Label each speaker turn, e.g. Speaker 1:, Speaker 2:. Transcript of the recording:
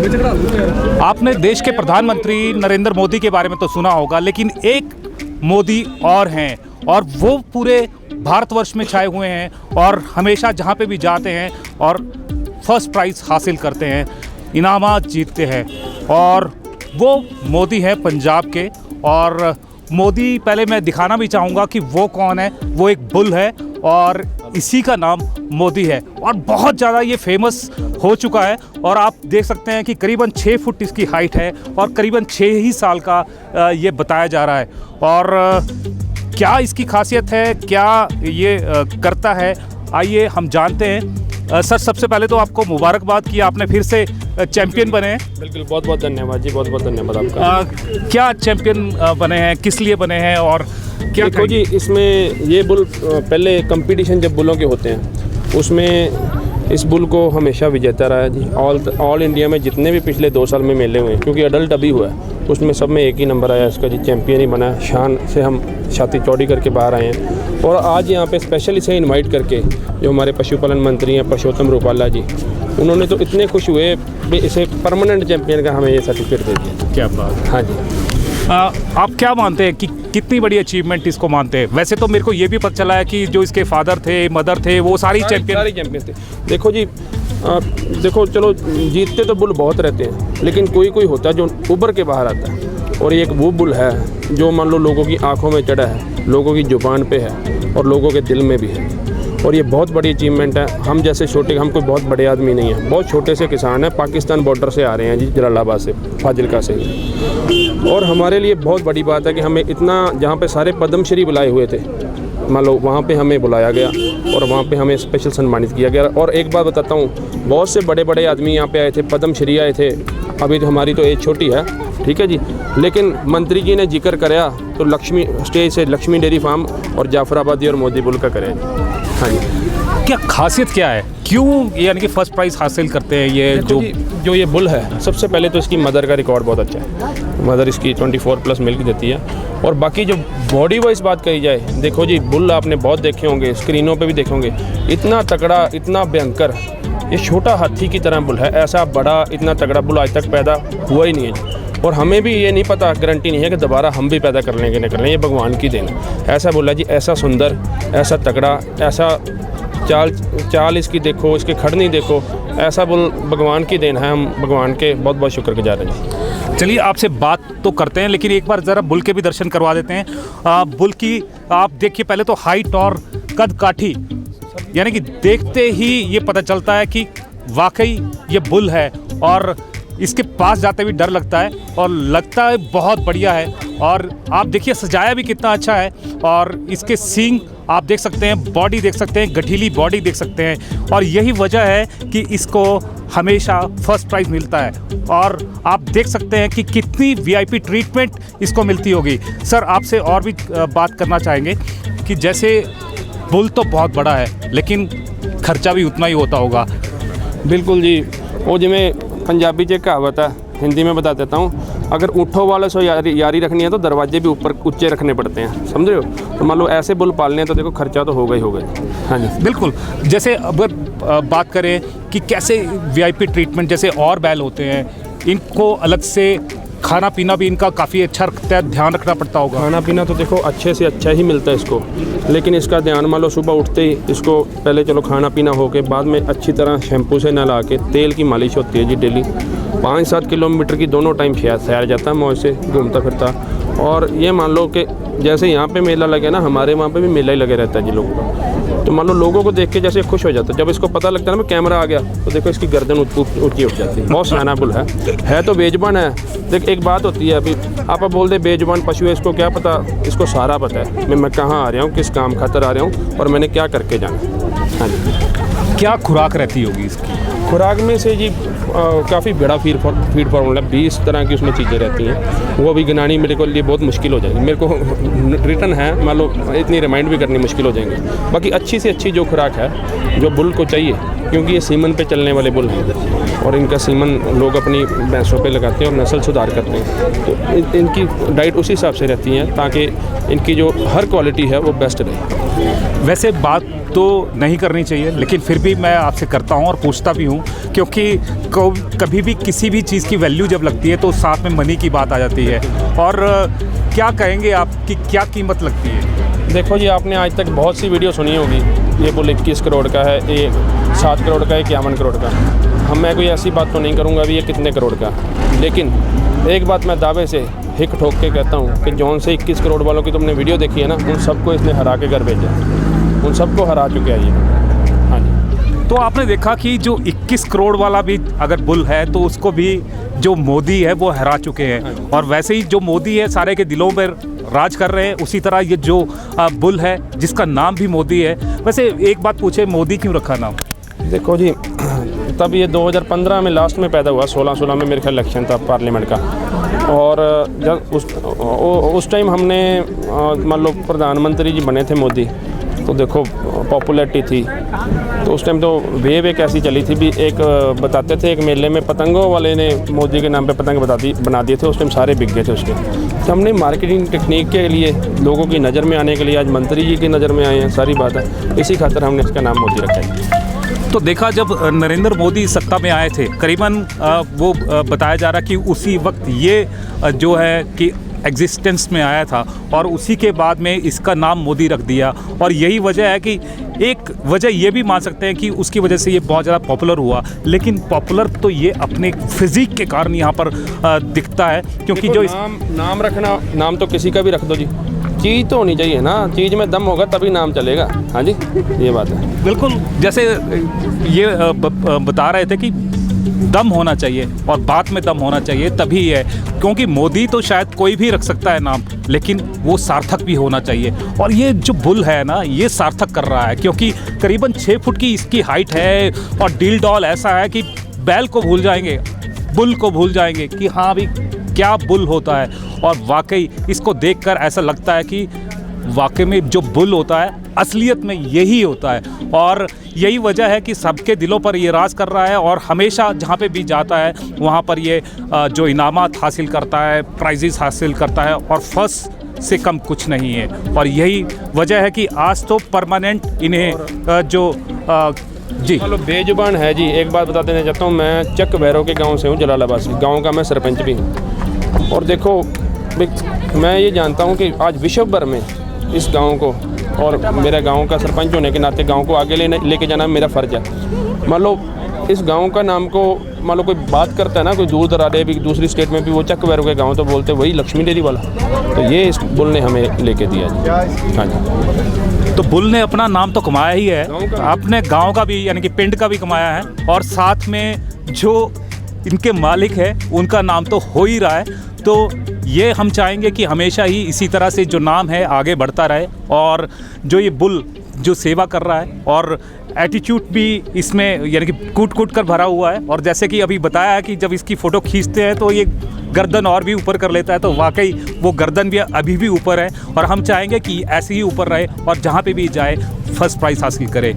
Speaker 1: आपने देश के प्रधानमंत्री नरेंद्र मोदी के बारे में तो सुना होगा, लेकिन एक मोदी और हैं और वो पूरे भारतवर्ष में छाए हुए हैं और हमेशा जहाँ पे भी जाते हैं और फर्स्ट प्राइज़ हासिल करते हैं, इनामात जीतते हैं। और वो मोदी हैं पंजाब के। और मोदी, पहले मैं दिखाना भी चाहूँगा कि वो कौन है। वो एक बुल है और इसी का नाम मोदी है और बहुत ज़्यादा ये फेमस हो चुका है। और आप देख सकते हैं कि करीबन 6 फुट इसकी हाइट है और करीबन 6 ही साल का ये बताया जा रहा है। और क्या इसकी खासियत है, क्या ये करता है, आइए हम जानते हैं। सर, सबसे पहले तो आपको मुबारकबाद कि आपने फिर से चैम्पियन बने हैं।
Speaker 2: बिल्कुल, बहुत बहुत धन्यवाद जी, बहुत बहुत धन्यवाद आपका।
Speaker 1: क्या चैम्पियन बने हैं, किस लिए बने हैं और क्या?
Speaker 2: देखो जी, इसमें ये बुल पहले कंपटीशन जब बुलों के होते हैं उसमें इस बुल को हमेशा विजेता रहा है जी। ऑल इंडिया में जितने भी पिछले 2 साल में मेले हुए हैं, क्योंकि अडल्ट अभी हुआ है, उसमें सब में एक ही नंबर आया इसका जी, चैम्पियन ही बना। शान से हम छाती चौड़ी करके बाहर आए हैं। और आज यहाँ पे स्पेशल इसे इनवाइट करके जो हमारे पशुपालन मंत्री हैं परषोत्तम रूपाला जी, उन्होंने तो इतने खुश हुए कि इसे परमानेंट चैम्पियन का हमें ये सर्टिफिकेट दे दिया।
Speaker 1: क्या बात।
Speaker 2: हाँ जी।
Speaker 1: आप क्या मानते हैं कि कितनी बड़ी अचीवमेंट इसको मानते हैं? वैसे तो मेरे को ये भी पता चला है कि जो इसके फादर थे, मदर थे, वो सारी चैम्पियन
Speaker 2: थे। देखो जी, देखो चलो, जीतते तो बुल बहुत रहते हैं, लेकिन कोई कोई होता है जो उभर के बाहर आता है। और एक वो बुल है जो मान लो लोगों की आंखों में चढ़ा है, लोगों की जुबान पे है और लोगों के दिल में भी है। और ये बहुत बड़ी अचीवमेंट है। हम जैसे छोटे, हम कोई बहुत बड़े आदमी नहीं है, बहुत छोटे से किसान हैं, पाकिस्तान बॉर्डर से आ रहे हैं जी, जलालाबाद से, फाजिलका से। और हमारे लिए बहुत बड़ी बात है कि हमें इतना, जहाँ पे सारे पद्मश्री बुलाए हुए थे, मान लो वहाँ पे हमें बुलाया गया और वहाँ पे हमें स्पेशल सम्मानित किया गया। और एक बात बताता हूँ, बहुत से बड़े बड़े आदमी यहाँ पे आए थे, पद्मश्री आए थे। अभी तो हमारी तो एज छोटी है, ठीक है जी, लेकिन मंत्री जी ने जिक्र कराया तो लक्ष्मी स्टेज से लक्ष्मी डेयरी फार्म और जाफराबादी और मोदी बुल का करें। हाँ जी।
Speaker 1: क्या खासियत क्या है, क्यों यानी कि फर्स्ट प्राइज़ हासिल करते हैं ये?
Speaker 2: जो ये बुल है, सबसे पहले तो इसकी मदर का रिकॉर्ड बहुत अच्छा है। मदर इसकी 24+ मिल्क देती है। और बाकी जो बॉडी वाइज बात कही जाए, देखो जी, बुल आपने बहुत देखे होंगे, स्क्रीनों पे भी देखे होंगे, इतना तगड़ा, इतना भयंकर, ये छोटा हाथी की तरह बुल है। ऐसा बड़ा, इतना तगड़ा बुल आज तक पैदा हुआ ही नहीं है। और हमें भी ये नहीं पता, गारंटी नहीं है कि दोबारा हम भी पैदा कर लेंगे, नहीं कर लेंगे, ये भगवान की देन। ऐसा बोला जी, ऐसा सुंदर, ऐसा तगड़ा, ऐसा चाल इसकी देखो, इसके खड़नी देखो, ऐसा बुल भगवान की देन है। हम भगवान के बहुत बहुत शुक्रगुजार हैं।
Speaker 1: चलिए, आपसे बात तो करते हैं, लेकिन एक बार ज़रा बुल के भी दर्शन करवा देते हैं। बुल की आप देखिए पहले तो हाइट और कद काठी, यानी कि देखते ही ये पता चलता है कि वाकई ये बुल है। और इसके पास जाते भी डर लगता है और लगता है बहुत बढ़िया है। और आप देखिए सजाया भी कितना अच्छा है। और इसके सींग आप देख सकते हैं, बॉडी देख सकते हैं, गठीली बॉडी देख सकते हैं। और यही वजह है कि इसको हमेशा फर्स्ट प्राइज़ मिलता है। और आप देख सकते हैं कि कितनी VIP ट्रीटमेंट इसको मिलती होगी। सर, आपसे और भी बात करना चाहेंगे कि जैसे बुल तो बहुत बड़ा है, लेकिन खर्चा भी उतना ही होता होगा।
Speaker 2: बिल्कुल जी, वो जिमें पंजाबी च कहावत है, हिंदी में बता देता हूँ, अगर ऊँटों वाले से यारी रखनी है तो दरवाजे भी ऊपर ऊंचे रखने पड़ते हैं, समझ रहे हो। तो मान लो ऐसे बुल पालने हैं तो देखो खर्चा तो होगा ही होगा। हाँ जी,
Speaker 1: बिल्कुल। जैसे अगर बात करें कि कैसे VIP ट्रीटमेंट, जैसे और बैल होते हैं, इनको अलग से खाना पीना भी इनका काफ़ी अच्छा रखता है, ध्यान रखना पड़ता होगा।
Speaker 2: खाना पीना तो देखो अच्छे से अच्छा ही मिलता है इसको, लेकिन इसका ध्यान मान लो सुबह उठते ही इसको पहले चलो खाना पीना हो के बाद में अच्छी तरह शैम्पू से नहला के तेल की मालिश होती है जी डेली। 5-7 किलोमीटर की दोनों टाइम सैर जाता है मौज से, घूमता फिरता। और ये मान लो कि जैसे यहाँ पे मेला लगे ना, हमारे वहाँ पे भी मेला ही लगे रहता है जी लोगों का। तो मान लो लोगों को देख के जैसे खुश हो जाता है, जब इसको पता लगता है ना कैमरा आ गया, तो देखो इसकी गर्दन ऊँची उठ जाती है। बहुत सियाना बुल है तो बेजुबान है। देख, एक बात होती है, अभी आप बोल दे बेजुबान पशु है, इसको क्या पता, इसको सारा पता है मैं कहाँ आ रहा हूँ, किस काम खातर आ रहा हूँ और मैंने क्या करके जाना। हाँ जी।
Speaker 1: क्या खुराक रहती होगी इसकी?
Speaker 2: खुराक में से जी काफ़ी बड़ा फीड फार्मूला, 20 तरह की उसमें चीज़ें रहती हैं। वो अभी गिनानी मेरे को लिए बहुत मुश्किल हो जाएगी, मेरे को रिटर्न है, मान लो इतनी रिमाइंड भी करनी मुश्किल हो जाएंगे। बाकी अच्छी से अच्छी जो खुराक है जो बुल को चाहिए, क्योंकि ये सीमन पे चलने वाले बुल हैं और इनका सीमन लोग अपनी भैंसों पे लगाते हैं और नस्ल सुधार करते हैं। तो इनकी डाइट उसी हिसाब से रहती है ताकि इनकी जो हर क्वालिटी है वो बेस्ट रहे।
Speaker 1: वैसे बात तो नहीं करनी चाहिए, लेकिन फिर भी मैं आपसे करता हूँ और पूछता भी हूँ, क्योंकि कभी भी किसी भी चीज़ की वैल्यू जब लगती है तो साथ में मनी की बात आ जाती है। और क्या कहेंगे आप कि क्या कीमत लगती है?
Speaker 2: देखो जी, आपने आज तक बहुत सी वीडियो सुनी होगी, ये बुल 21 करोड़ का है, ये 7 करोड़ का है, 51 करोड़ का। मैं कोई ऐसी बात तो नहीं करूँगा अभी ये कितने करोड़ का, लेकिन एक बात मैं दावे से हिक ठोक के कहता हूँ कि जौन से 21 करोड़ वालों की तुमने वीडियो देखी है ना, उन सबको इसने हरा के घर भेजा, उन सबको हरा चुके हैं ये। हाँ जी।
Speaker 1: तो आपने देखा कि जो 21 करोड़ वाला भी अगर बुल है तो उसको भी जो मोदी है वो हरा चुके हैं, और वैसे ही जो मोदी है सारे के दिलों पर राज कर रहे हैं, उसी तरह ये जो बुल है जिसका नाम भी मोदी है। वैसे एक बात पूछे, मोदी क्यों रखा नाम?
Speaker 2: देखो जी, तब ये 2015 में लास्ट में पैदा हुआ, 16 में मेरे ख्याल इलेक्शन था पार्लियामेंट का, और जब उस टाइम हमने मान लो प्रधानमंत्री जी बने थे मोदी, तो देखो पॉपुलैरिटी थी, तो उस टाइम तो वेव एक ऐसी चली थी भी, एक बताते थे एक मेले में पतंगों वाले ने मोदी के नाम पे पतंग बना दिए थे, उस टाइम सारे बिक गए थे उसके। तो हमने मार्केटिंग टेक्निक के लिए लोगों की नज़र में आने के लिए आज मंत्री जी की नज़र में आए हैं, सारी बात है, इसी खातर हमने इसका नाम मोदी रखा है।
Speaker 1: तो देखा, जब नरेंद्र मोदी सत्ता में आए थे करीबन वो बताया जा रहा कि उसी वक्त ये जो है कि एग्जिस्टेंस में आया था, और उसी के बाद में इसका नाम मोदी रख दिया। और यही वजह है कि एक वजह ये भी मान सकते हैं कि उसकी वजह से ये बहुत ज़्यादा पॉपुलर हुआ, लेकिन पॉपुलर तो ये अपने फिजिक के कारण यहाँ पर दिखता है, क्योंकि जो
Speaker 2: नाम रखना, नाम तो किसी का भी रख दो जी, चीज़ तो होनी चाहिए ना, चीज़ में दम होगा तभी नाम चलेगा। हाँ जी, ये बात है।
Speaker 1: बिल्कुल, जैसे ये बता रहे थे कि दम होना चाहिए और बात में दम होना चाहिए, तभी है, क्योंकि मोदी तो शायद कोई भी रख सकता है नाम, लेकिन वो सार्थक भी होना चाहिए। और ये जो बुल है ना, ये सार्थक कर रहा है, क्योंकि करीबन 6 फुट की इसकी हाइट है, और डील डॉल ऐसा है कि बैल को भूल जाएंगे, बुल को भूल जाएंगे कि हाँ भी क्या बुल होता है। और वाकई इसको देखकर ऐसा लगता है कि वाकई में जो बुल होता है असलियत में यही होता है, और यही वजह है कि सबके दिलों पर ये राज कर रहा है, और हमेशा जहाँ पे भी जाता है वहाँ पर ये जो इनामात हासिल करता है, प्राइजेस हासिल करता है, और फर्स्ट से कम कुछ नहीं है। और यही वजह है कि आज तो परमानेंट इन्हें जो जी
Speaker 2: चलो बेजुबान है जी। एक बात बता देना चाहता हूँ, मैं चक भैरव के गांव से हूँ, जलालाबाद से, गांव का मैं सरपंच भी हूँ। और देखो, मैं ये जानता हूँ कि आज विश्व भर में इस गांव को, और मेरे गांव का सरपंच होने के नाते गांव को आगे लेके जाना मेरा फ़र्ज़ है। मान लो इस गांव का नाम को, मान लो कोई बात करता है ना, कोई दूर दराजे भी दूसरी स्टेट में भी वो चक भैरव के गाँव तो बोलते वही लक्ष्मी डेयरी वाला, तो ये इस बुल ने हमें लेके दिया जी। हाँ जी,
Speaker 1: तो बुल ने अपना नाम तो कमाया ही है, अपने गांव का भी यानी कि पिंड का भी कमाया है, और साथ में जो इनके मालिक है उनका नाम तो हो ही रहा है। तो ये हम चाहेंगे कि हमेशा ही इसी तरह से जो नाम है आगे बढ़ता रहे, और जो ये बुल जो सेवा कर रहा है, और एटीट्यूड भी इसमें यानी कि कूट कूट कर भरा हुआ है। और जैसे कि अभी बताया है कि जब इसकी फ़ोटो खींचते हैं तो ये गर्दन और भी ऊपर कर लेता है, तो वाकई वो गर्दन भी अभी भी ऊपर है, और हम चाहेंगे कि ऐसे ही ऊपर रहे और जहाँ पे भी जाए फर्स्ट प्राइज़ हासिल करे।